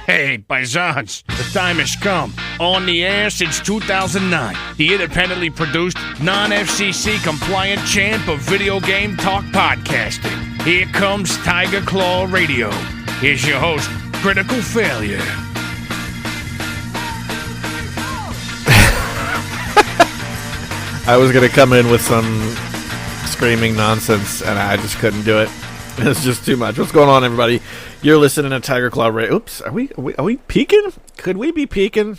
Hey, paisans, the time has come. On the air since 2009, the independently produced, non-FCC compliant champ of video game talk podcasting. Here comes Tiger Claw Radio. Here's your host, Critical Failure. I was going to come in with some screaming nonsense, and I just couldn't do it. It's just too much. What's going on, everybody? You're listening to Tiger Claw Radio. Oops, are we peaking? Could we be peaking?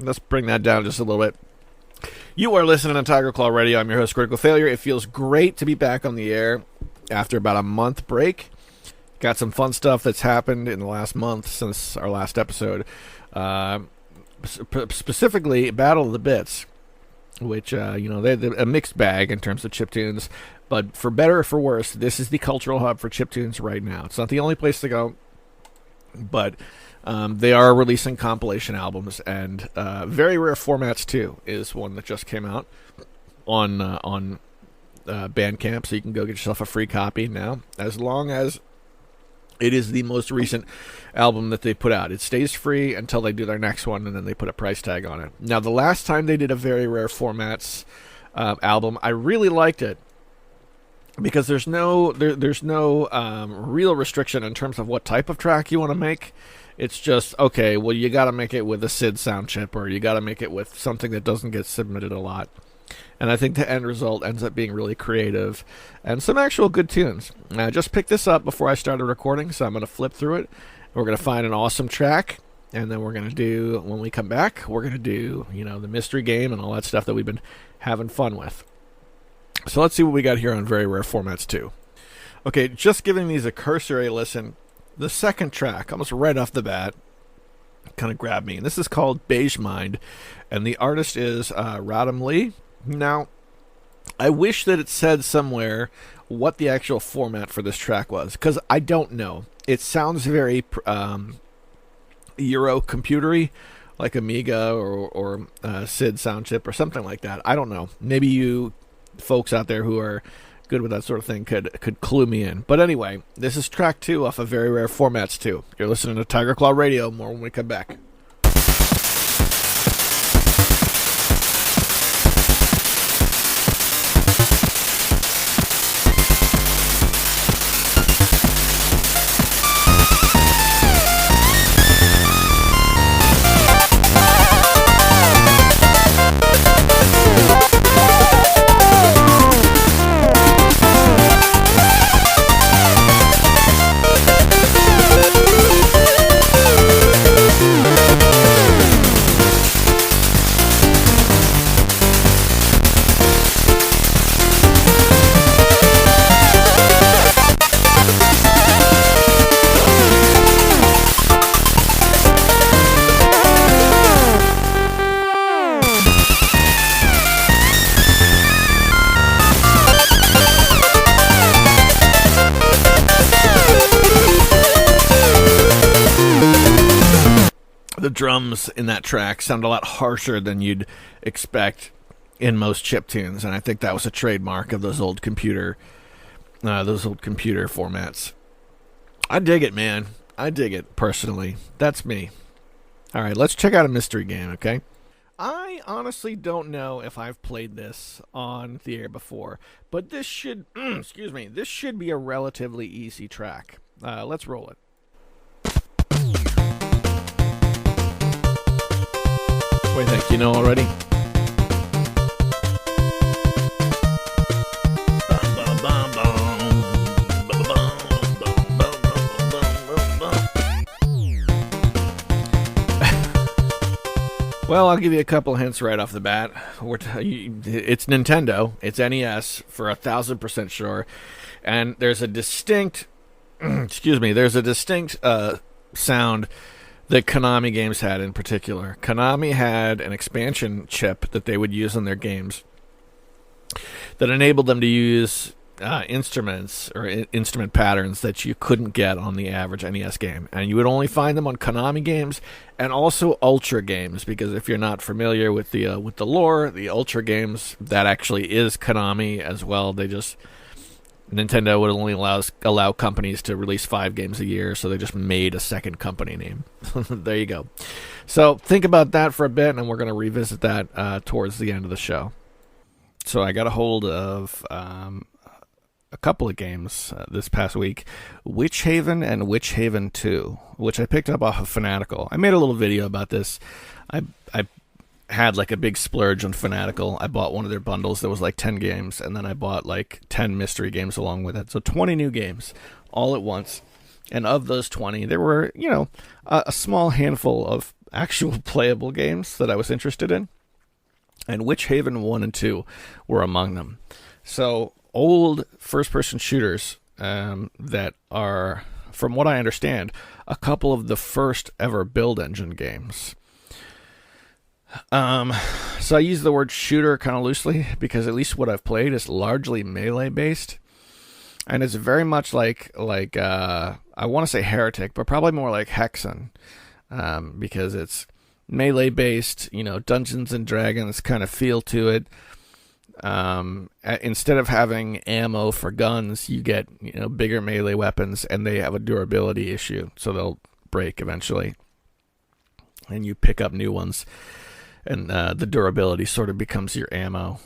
Let's bring that down just a little bit. You are listening to Tiger Claw Radio. I'm your host, Critical Failure. It feels great to be back on the air after about a month break. Got some fun stuff that's happened in the last month since our last episode. Specifically, Battle of the Bits, which, they're a mixed bag in terms of chiptunes. But for better or for worse, this is the cultural hub for chiptunes right now. It's not the only place to go, but they are releasing compilation albums, and Very Rare Formats 2 is one that just came out on Bandcamp, so you can go get yourself a free copy now, as long as it is the most recent album that they put out. It stays free until they do their next one, and then they put a price tag on it. Now, the last time they did a Very Rare Formats album, I really liked it, because there's no real restriction in terms of what type of track you want to make. It's just, okay, well, you got to make it with a SID sound chip, or you got to make it with something that doesn't get submitted a lot. And I think the end result ends up being really creative and some actual good tunes. I just picked this up before I started recording, so I'm going to flip through it. We're going to find an awesome track, and then we're going to do, when we come back, we're going to do, the mystery game and all that stuff that we've been having fun with. So let's see what we got here on Very Rare Formats 2. Okay, just giving these a cursory listen. The second track, almost right off the bat, kind of grabbed me. And this is called Beige Mind, and the artist is Radham Lee. Now, I wish that it said somewhere what the actual format for this track was, because I don't know. It sounds very Euro computery, like Amiga or SID sound chip or something like that. I don't know. Maybe you folks out there who are good with that sort of thing could clue me in. But anyway, this is track 2 off of Very Rare Formats 2. You're listening to Tiger Claw Radio. More when we come back. The drums in that track sound a lot harsher than you'd expect in most chiptunes, and I think that was a trademark of those old computer formats. I dig it, man. I dig it, personally. That's me. All right, let's check out a mystery game, okay? I honestly don't know if I've played this on the air before, but this should, this should be a relatively easy track. Let's roll it. What do you think? You know already? Well, I'll give you a couple hints right off the bat. It's Nintendo. It's NES for 1,000% sure. And there's a distinct, sound that Konami games had in particular. Konami had an expansion chip that they would use in their games that enabled them to use instruments or instrument patterns that you couldn't get on the average NES game. And you would only find them on Konami games and also Ultra games, because if you're not familiar with the lore, the Ultra games, that actually is Konami as well. They just Nintendo would only allow companies to release 5 games a year, so they just made a second company name. There you go. So think about that for a bit, and we're going to revisit that towards the end of the show. So I got a hold of a couple of games this past week, Witch Haven and Witch Haven 2, which I picked up off of Fanatical. I made a little video about this. I had like a big splurge on Fanatical. I bought one of their bundles that was like 10 games, and then I bought like 10 mystery games along with it. So 20 new games all at once. And of those 20, there were, a small handful of actual playable games that I was interested in. And Witch Haven 1 and 2 were among them. So old first-person shooters that are, from what I understand, a couple of the first ever build engine games. So I use the word shooter kind of loosely because at least what I've played is largely melee based, and it's very much like I want to say Heretic, but probably more like Hexen, because it's melee based, Dungeons and Dragons kind of feel to it. Instead of having ammo for guns, you get bigger melee weapons, and they have a durability issue, so they'll break eventually, and you pick up new ones. And the durability sort of becomes your ammo,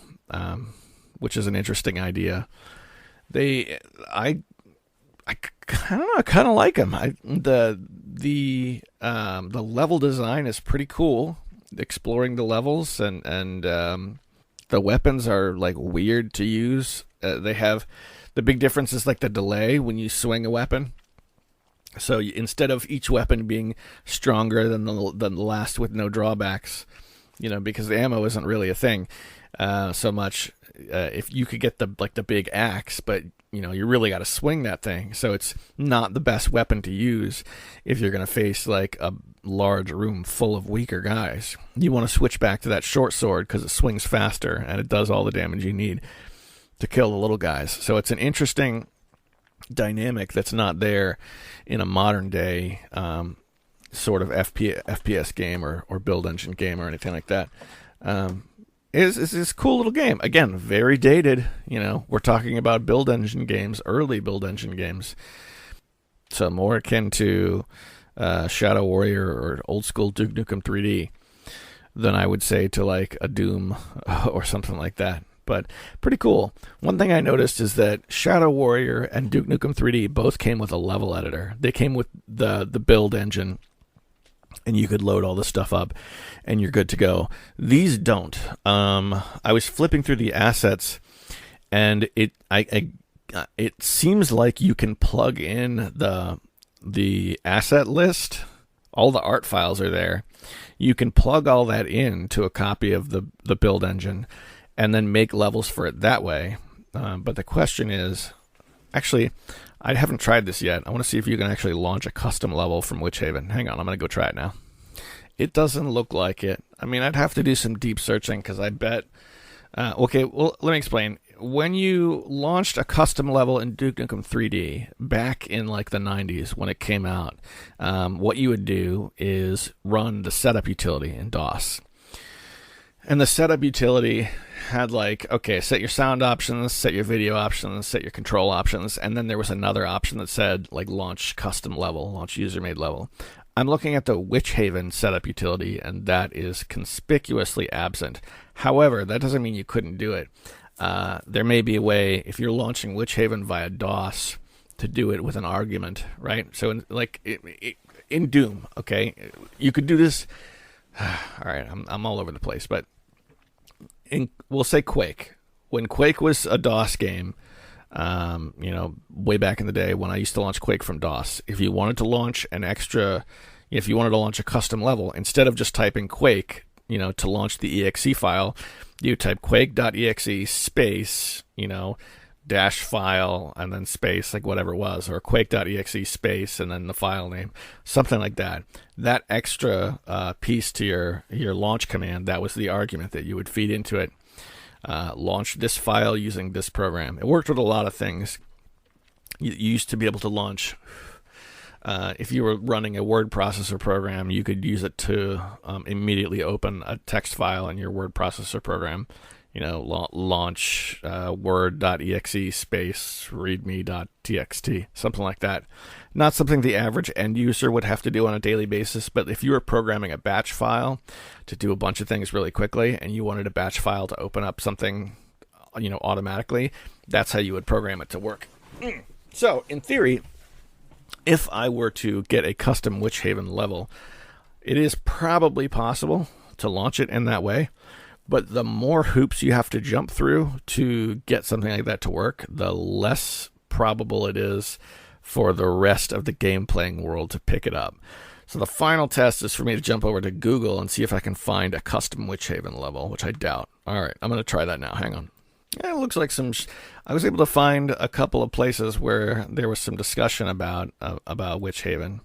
which is an interesting idea. I don't know, I kind of like them. The level design is pretty cool. Exploring the levels and the weapons are like weird to use. They have the big difference is like the delay when you swing a weapon. So instead of each weapon being stronger than the last with no drawbacks. Because the ammo isn't really a thing so much. If you could get the big axe, but you really got to swing that thing, so it's not the best weapon to use if you're going to face like a large room full of weaker guys. You want to switch back to that short sword because it swings faster and it does all the damage you need to kill the little guys. So it's an interesting dynamic that's not there in a modern day sort of FPS game or build engine game or anything like that. Is this cool little game. Again, very dated. We're talking about build engine games, early build engine games. So more akin to Shadow Warrior or old school Duke Nukem 3D than I would say to like a Doom or something like that. But pretty cool. One thing I noticed is that Shadow Warrior and Duke Nukem 3D both came with a level editor. They came with the build engine, and you could load all the stuff up, and you're good to go. These don't. I was flipping through the assets, and it seems like you can plug in the asset list. All the art files are there. You can plug all that in to a copy of the build engine, and then make levels for it that way. But the question is, actually, I haven't tried this yet. I want to see if you can actually launch a custom level from Witch Haven. Hang on, I'm going to go try it now. It doesn't look like it. I mean, I'd have to do some deep searching because I bet... okay, well, let me explain. When you launched a custom level in Duke Nukem 3D back in like the 90s when it came out, what you would do is run the setup utility in DOS. And the setup utility had like, okay, set your sound options, set your video options, set your control options, and then there was another option that said like launch custom level, launch user-made level. I'm looking at the Witch Haven setup utility, and that is conspicuously absent. However, that doesn't mean you couldn't do it. There may be a way, if you're launching Witch Haven via DOS, to do it with an argument, right? So in Doom, okay, you could do this. All right, I'm all over the place, but we'll say Quake. When Quake was a DOS game, way back in the day when I used to launch Quake from DOS, if you wanted to launch if you wanted to launch a custom level, instead of just typing Quake, to launch the exe file, you type quake.exe space, dash file, and then space, like whatever it was, or quake.exe space, and then the file name, something like that. That extra piece to your launch command, that was the argument that you would feed into it. Launch this file using this program. It worked with a lot of things. You used to be able to launch, if you were running a word processor program, you could use it to immediately open a text file in your word processor program. launch word.exe space readme.txt, something like that. Not something the average end user would have to do on a daily basis, but if you were programming a batch file to do a bunch of things really quickly and you wanted a batch file to open up something, automatically, that's how you would program it to work. So, in theory, if I were to get a custom Witch Haven level, it is probably possible to launch it in that way. But the more hoops you have to jump through to get something like that to work, the less probable it is for the rest of the game playing world to pick it up. So the final test is for me to jump over to Google and see if I can find a custom Witch Haven level, which I doubt. All right, I'm going to try that now. Hang on. Yeah, it looks like I was able to find a couple of places where there was some discussion about Witch Haven.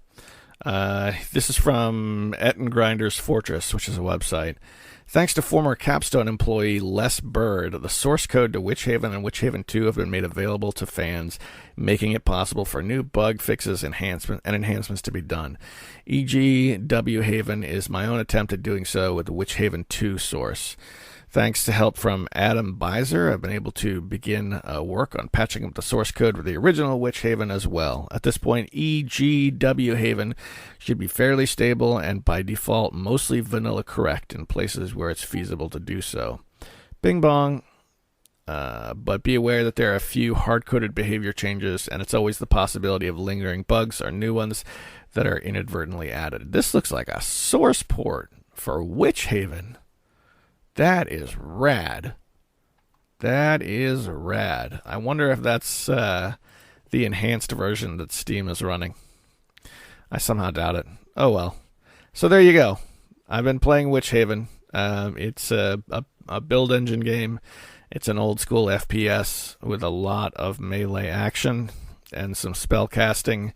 This is from Ettengrinder's Fortress, which is a website. Thanks to former Capstone employee Les Bird, the source code to Witch Haven and Witch Haven 2 have been made available to fans, making it possible for new bug fixes and enhancements to be done. E.g., W Haven is my own attempt at doing so with the Witch Haven 2 source. Thanks to help from Adam Beiser, I've been able to begin work on patching up the source code for the original Witch Haven as well. At this point, EGW Haven should be fairly stable and by default mostly vanilla correct in places where it's feasible to do so. Bing bong. But be aware that there are a few hard-coded behavior changes, and it's always the possibility of lingering bugs or new ones that are inadvertently added. This looks like a source port for Witch Haven. That is rad. That is rad. I wonder if that's the enhanced version that Steam is running. I somehow doubt it. Oh well. So there you go. I've been playing Witch Haven. It's a build engine game. It's an old school FPS with a lot of melee action and some spell casting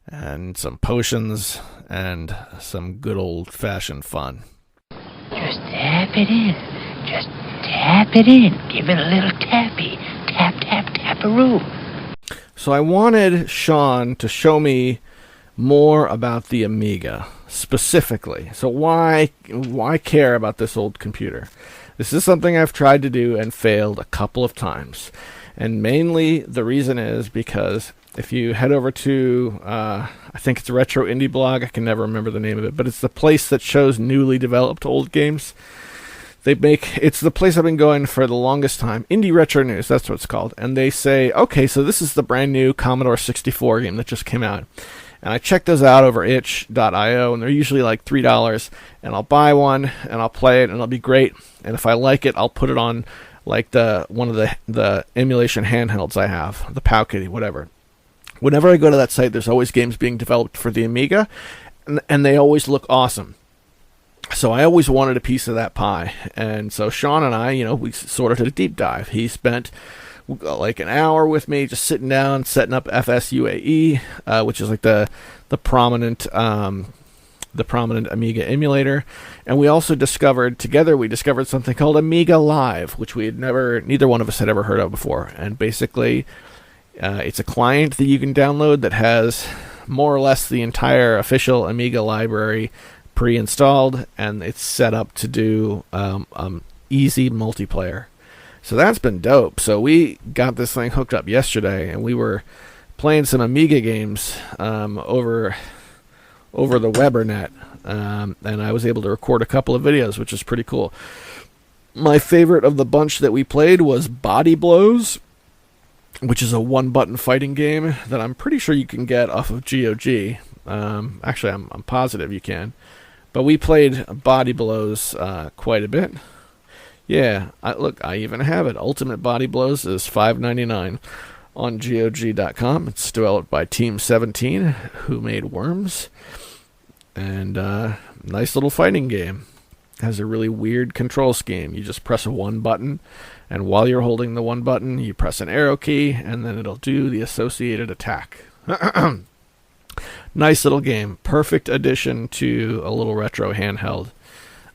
and some potions and some good old fashioned fun. Just tap it in. Just tap it in. Give it a little tappy. Tap, tap, tap-a-roo. So I wanted Sean to show me more about the Amiga, specifically. So why care about this old computer? This is something I've tried to do and failed a couple of times. And mainly the reason is because if you head over to, I think it's a Retro Indie blog, I can never remember the name of it, but it's the place that shows newly developed old games. It's the place I've been going for the longest time. Indie Retro News, that's what it's called. And they say, okay, so this is the brand new Commodore 64 game that just came out. And I check those out over itch.io, and they're usually like $3. And I'll buy one, and I'll play it, and it'll be great. And if I like it, I'll put it on like one of the emulation handhelds I have, the Powkitty, whatever. Whenever I go to that site, there's always games being developed for the Amiga, and they always look awesome. So I always wanted a piece of that pie. And so Sean and I, we sort of did a deep dive. He spent like an hour with me just sitting down, setting up FSUAE, which is like the prominent Amiga emulator. And we also discovered something called Amiga Live, which neither one of us had ever heard of before. And basically, it's a client that you can download that has more or less the entire official Amiga library pre-installed, and it's set up to do easy multiplayer. So that's been dope. So we got this thing hooked up yesterday, and we were playing some Amiga games over the Webernet, and I was able to record a couple of videos, which is pretty cool. My favorite of the bunch that we played was Body Blows, which is a one-button fighting game that I'm pretty sure you can get off of GOG. Actually, I'm positive you can. But we played Body Blows quite a bit. Yeah, I even have it. Ultimate Body Blows is $5.99 on GOG.com. It's developed by Team 17, who made Worms. And nice little fighting game. Has a really weird control scheme. You just press one button, and while you're holding the one button, you press an arrow key, and then it'll do the associated attack. Nice little game. Perfect addition to a little retro handheld.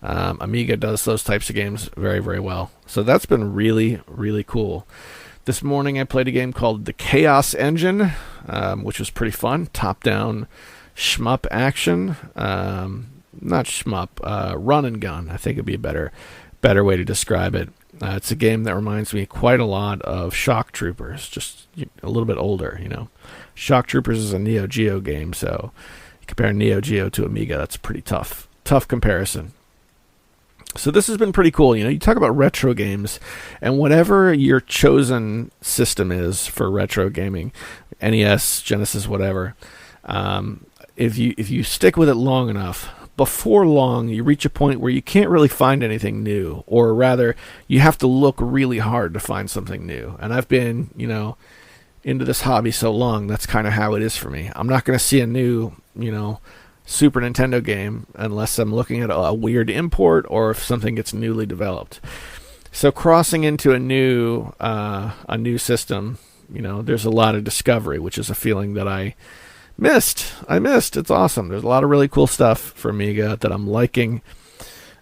Amiga does those types of games very, very well. So that's been really, really cool. This morning I played a game called The Chaos Engine, which was pretty fun. Top-down shmup action. Not shmup, run and gun. I think it'd be a better way to describe it. It's a game that reminds me quite a lot of Shock Troopers, just a little bit older, Shock Troopers is a Neo Geo game, so you compare Neo Geo to Amiga, that's a pretty tough comparison. So this has been pretty cool. You talk about retro games, and whatever your chosen system is for retro gaming, NES, Genesis, whatever, if you stick with it long enough, before long you reach a point where you can't really find anything new, or rather, you have to look really hard to find something new. And I've been, into this hobby so long, that's kind of how it is for me. I'm not going to see a new, Super Nintendo game unless I'm looking at a weird import or if something gets newly developed. So crossing into a new system, there's a lot of discovery, which is a feeling that I missed. It's awesome. There's a lot of really cool stuff for Amiga that I'm liking.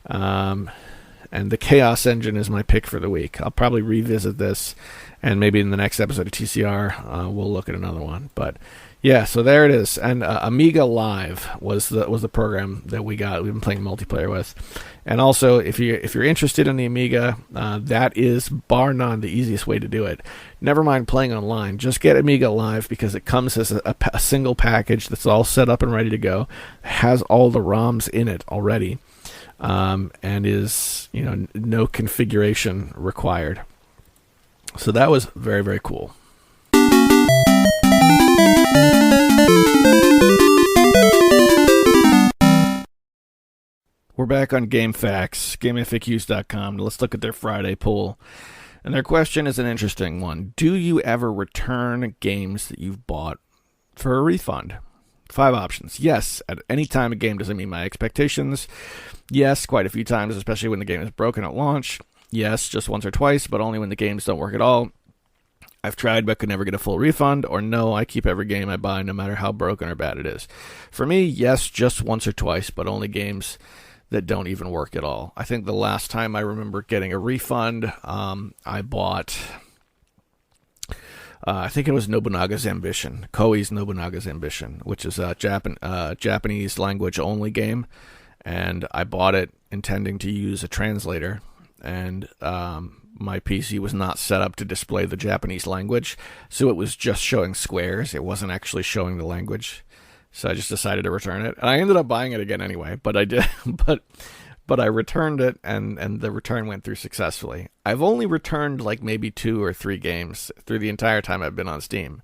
And the Chaos Engine is my pick for the week. I'll probably revisit this, and maybe in the next episode of TCR, we'll look at another one. But yeah, so there it is. And Amiga Live was the program that we've been playing multiplayer with. And also, if you're interested in the Amiga, that is bar none the easiest way to do it. Never mind playing online. Just get Amiga Live, because it comes as a single package that's all set up and ready to go. It has all the ROMs in it already, and is no configuration required. So that was very, very cool. We're back on GameFAQs, GameFAQs.com. Let's look at their Friday poll. And their question is an interesting one. Do you ever return games that you've bought for a refund? 5 options. Yes, at any time a game doesn't meet my expectations. Yes, quite a few times, especially when the game is broken at launch. Yes, just once or twice, but only when the games don't work at all. I've tried but could never get a full refund. Or no, I keep every game I buy no matter how broken or bad it is. For me, yes, just once or twice, but only games that don't even work at all. I think the last time I remember getting a refund, I bought, I think it was Nobunaga's Ambition, Koei's Nobunaga's Ambition, which is a Japanese language only game. And I bought it intending to use a translator, and my PC was not set up to display the Japanese language, so it was just showing squares. It wasn't actually showing the language. So I just decided to return it. And I ended up buying it again anyway, but I did but I returned it, and the return went through successfully. I've only returned like maybe 2 or 3 games through the entire time I've been on Steam,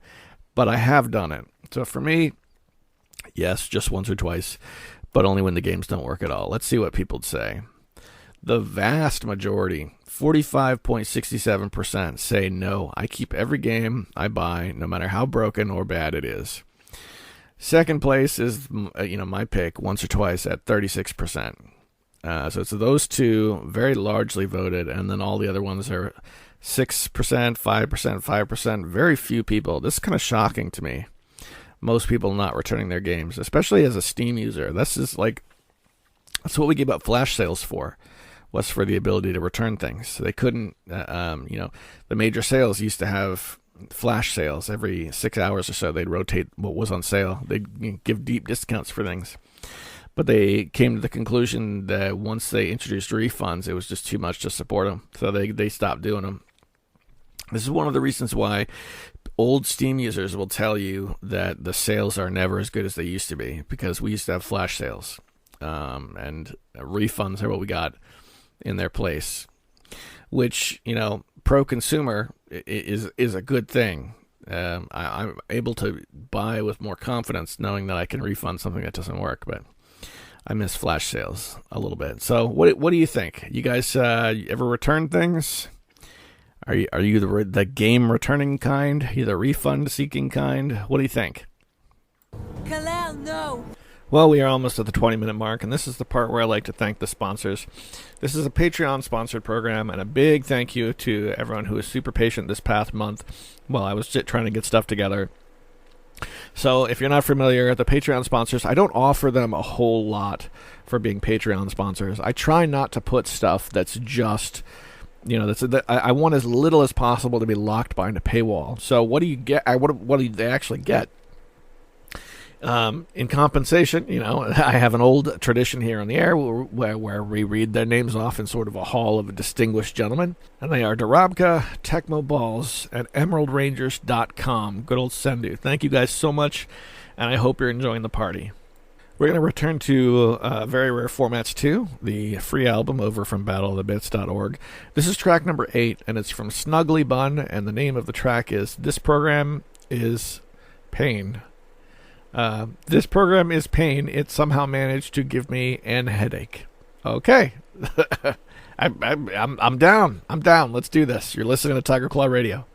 but I have done it. So for me, yes, just once or twice, but only when the games don't work at all. Let's see what people say. The vast majority, 45.67%, say no. I keep every game I buy, no matter how broken or bad it is. Second place is, my pick, once or twice, at 36%. So it's those two, very largely voted, and then all the other ones are 6%, 5%, 5%. Very few people. This is kind of shocking to me. Most people not returning their games, especially as a Steam user. That's what we gave up flash sales for, was for the ability to return things. So they couldn't, the major sales used to have flash sales every 6 hours or so. They'd rotate what was on sale. They'd give deep discounts for things. But they came to the conclusion that once they introduced refunds, it was just too much to support them. So they stopped doing them. This is one of the reasons why old Steam users will tell you that the sales are never as good as they used to be, because we used to have flash sales. And refunds are what we got in their place, which, pro-consumer is a good thing. I'm able to buy with more confidence knowing that I can refund something that doesn't work, but I miss flash sales a little bit. So what do you think? You guys ever return things? Are you the game returning kind? You the refund seeking kind? What do you think? Kalel, no. Well, we are almost at the 20-minute mark, and this is the part where I like to thank the sponsors. This is a Patreon-sponsored program, and a big thank you to everyone who was super patient this past month while I was trying to get stuff together. So if you're not familiar, the Patreon sponsors, I don't offer them a whole lot for being Patreon sponsors. I try not to put stuff that's just, I want as little as possible to be locked behind a paywall. So what do you get? What do they actually get? In compensation, I have an old tradition here on the air where we read their names off in sort of a hall of distinguished gentlemen. And they are Darabka, Tecmo Balls, and EmeraldRangers.com. Good old Sendu. Thank you guys so much, and I hope you're enjoying the party. We're going to return to Very Rare Formats 2, the free album over from battleofthebits.org. This is track number 8, and it's from Snuggly Bun, and the name of the track is This Program is Pain. This program is pain. It somehow managed to give me an headache. Okay. I'm down. I'm down. Let's do this. You're listening to Tiger Claw Radio.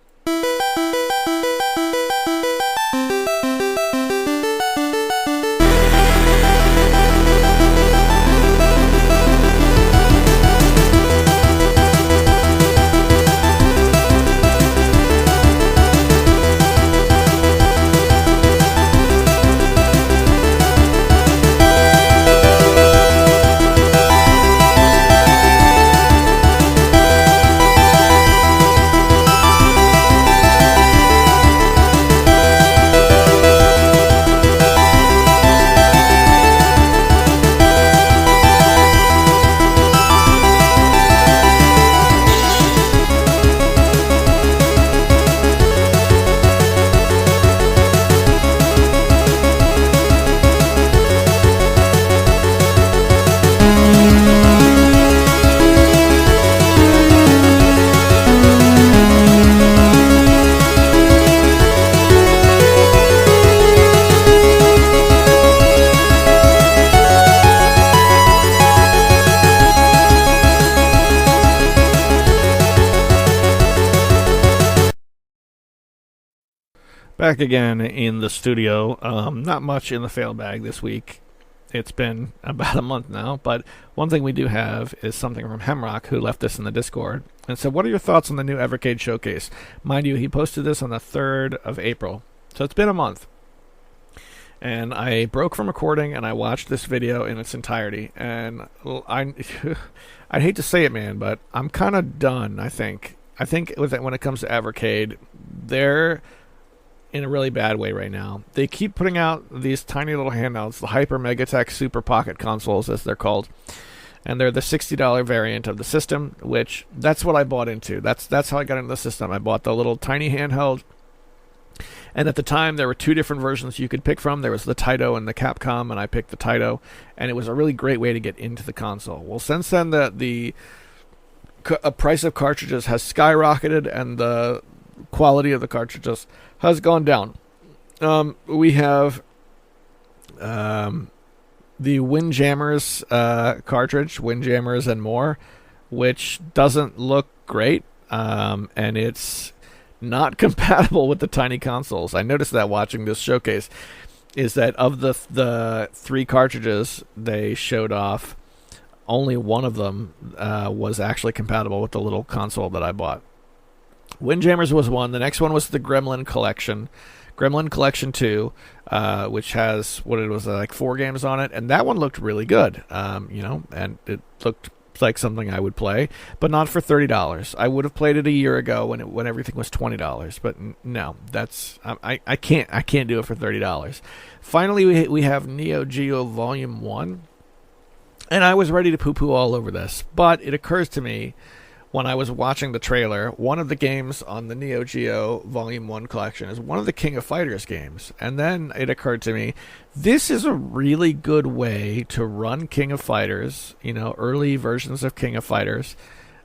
Back again in the studio. Not much in the fail bag this week. It's been about a month now, but one thing we do have is something from Hemrock, who left this in the Discord and said, what are your thoughts on the new Evercade Showcase? Mind you, he posted this on the 3rd of April, so it's been a month. And I broke from recording and I watched this video in its entirety, and I'd hate to say it, man, but I'm kind of done, I think. I think when it comes to Evercade, they're in a really bad way right now. They keep putting out these tiny little handhelds, the Hyper Megatech Super Pocket consoles, as they're called, and they're the $60 variant of the system, which that's what I bought into. That's how I got into the system. I bought the little tiny handheld, and at the time there were 2 different versions you could pick from. There was the Taito and the Capcom, and I picked the Taito, and it was a really great way to get into the console. Well, since then the price of cartridges has skyrocketed, and the quality of the cartridges has gone down. We have the Windjammers cartridge, Windjammers and More, which doesn't look great, and it's not compatible with the tiny consoles. I noticed that watching this showcase, is that of the 3 cartridges they showed off, only one of them was actually compatible with the little console that I bought. Windjammers was one. The next one was the Gremlin Collection. Gremlin Collection 2, which has, like 4 games on it, and that one looked really good, and it looked like something I would play, but not for $30. I would have played it a year ago when everything was $20, but no, that's I can't do it for $30. Finally, we have Neo Geo Volume 1, and I was ready to poo-poo all over this, but it occurs to me, when I was watching the trailer, one of the games on the Neo Geo Volume 1 collection is one of the King of Fighters games. And then it occurred to me, this is a really good way to run King of Fighters, early versions of King of Fighters,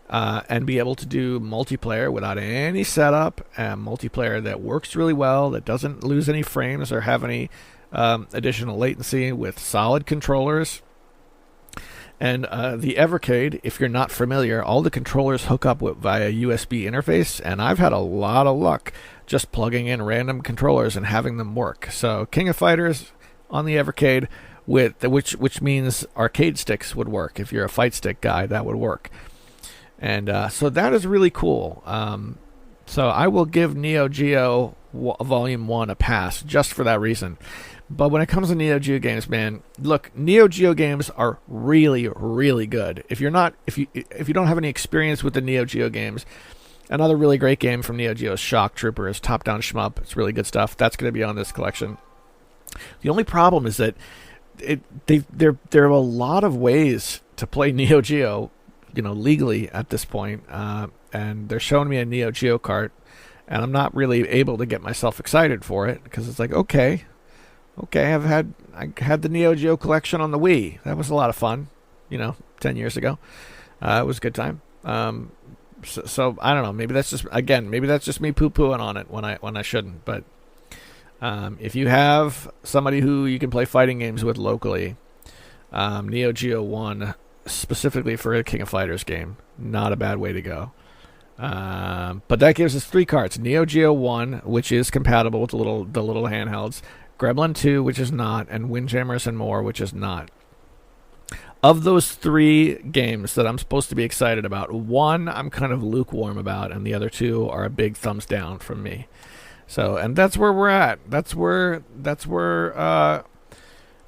and be able to do multiplayer without any setup, and multiplayer that works really well, that doesn't lose any frames or have any additional latency, with solid controllers. And the Evercade, if you're not familiar, all the controllers hook up via USB interface, and I've had a lot of luck just plugging in random controllers and having them work. So King of Fighters on the Evercade, which means arcade sticks would work. If you're a fight stick guy, that would work. And so that is really cool. So I will give Neo Geo Volume 1 a pass just for that reason. But when it comes to Neo Geo games, man, look, Neo Geo games are really, really good. If you don't have any experience with the Neo Geo games, another really great game from Neo Geo is Shock Troopers, top-down shmup. It's really good stuff. That's going to be on this collection. The only problem is that there are a lot of ways to play Neo Geo, legally at this point, and they're showing me a Neo Geo cart, and I'm not really able to get myself excited for it because it's like, okay, I had the Neo Geo collection on the Wii. That was a lot of fun, 10 years ago. It was a good time. So I don't know. Maybe that's just me poo-pooing on it when I shouldn't. But if you have somebody who you can play fighting games with locally, Neo Geo 1 specifically for a King of Fighters game, not a bad way to go. But that gives us 3 carts: Neo Geo 1, which is compatible with the little handhelds; Gremlin 2, which is not; and Windjammers and More, which is not. Of those 3 games that I'm supposed to be excited about, 1 I'm kind of lukewarm about, and the other 2 are a big thumbs down from me. So, and that's where we're at. That's where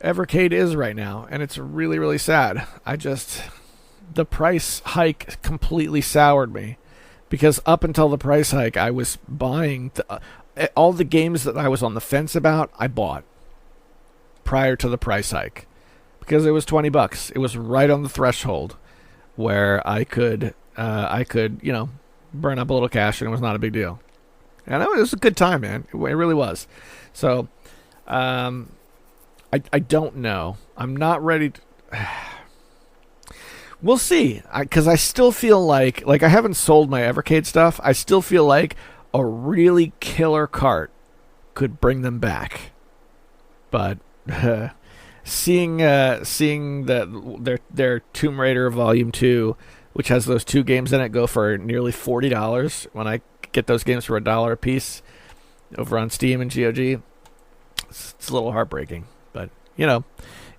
Evercade is right now, and it's really, really sad. The price hike completely soured me, because up until the price hike, I was buying all the games that I was on the fence about. I bought prior to the price hike because it was $20. It was right on the threshold where I could burn up a little cash, and it was not a big deal. And it was a good time, man. It really was. So, I don't know. I'm not ready to... We'll see. Because I still feel like I haven't sold my Evercade stuff. I still feel like a really killer cart could bring them back. But seeing their Tomb Raider Volume 2, which has those 2 games in it, go for nearly $40 when I get those games for $1 a piece over on Steam and GOG, it's a little heartbreaking. But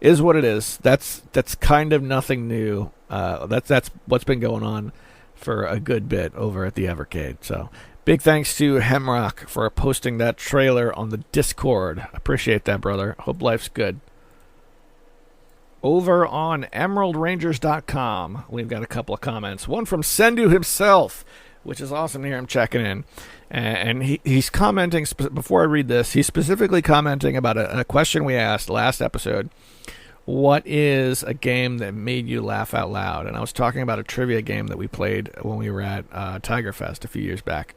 is what it is. That's kind of nothing new. That's what's been going on for a good bit over at the Evercade. So big thanks to Hemrock for posting that trailer on the Discord. Appreciate that, brother. Hope life's good. Over on EmeraldRangers.com, we've got a couple of comments. One from Sendu himself, which is awesome to hear him checking in. And he's commenting, before I read this, he's specifically commenting about a question we asked last episode. What is a game that made you laugh out loud? And I was talking about a trivia game that we played when we were at Tiger Fest a few years back.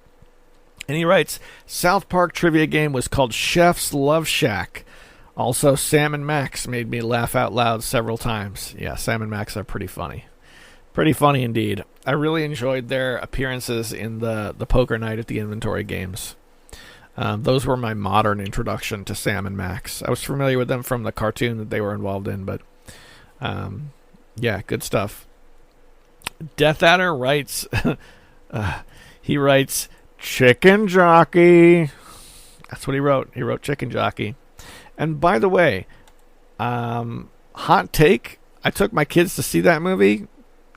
And he writes, South Park trivia game was called Chef's Love Shack. Also, Sam and Max made me laugh out loud several times. Yeah, Sam and Max are pretty funny. Pretty funny indeed. I really enjoyed their appearances in the poker night at the Inventory Games. Those were my modern introduction to Sam and Max. I was familiar with them from the cartoon that they were involved in, but yeah, good stuff. Death Adder writes, he writes, Chicken Jockey. That's what he wrote. He wrote Chicken Jockey. And by the way, hot take, I took my kids to see that movie.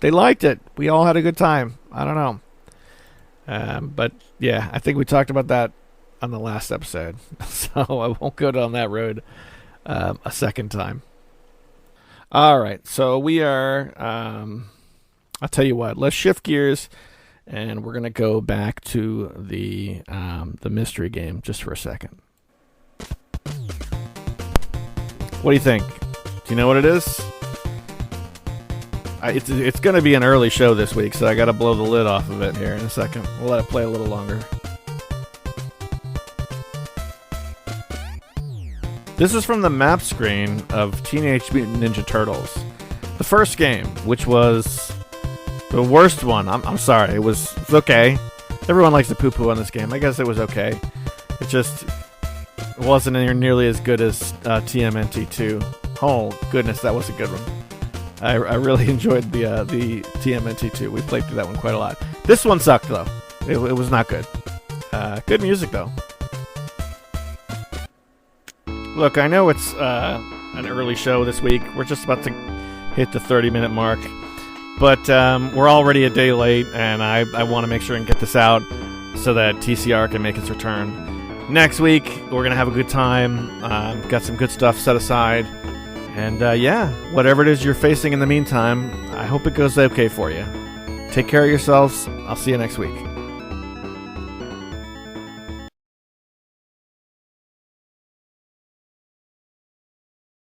They liked it. We all had a good time. I don't know. But yeah, I think we talked about that on the last episode. So I won't go down that road a second time. All right. So we are, I'll tell you what, let's shift gears and we're going to go back to the mystery game just for a second. What do you think? Do you know what it is? It's going to be an early show this week, so I got to blow the lid off of it here in a second. We'll let it play a little longer. This is from the map screen of Teenage Mutant Ninja Turtles. The first game, which was the worst one. I'm sorry. It was okay. Everyone likes to poo-poo on this game. I guess it was okay. It just wasn't nearly as good as TMNT 2. Oh, goodness, that was a good one. I really enjoyed the TMNT 2. We played through that one quite a lot. This one sucked, though. It was not good. Good music, though. Look, I know it's an early show this week. We're just about to hit the 30-minute mark. But we're already a day late, and I want to make sure and get this out so that TCR can make its return. Next week, we're going to have a good time. Got some good stuff set aside. And yeah, whatever it is you're facing in the meantime, I hope it goes okay for you. Take care of yourselves. I'll see you next week.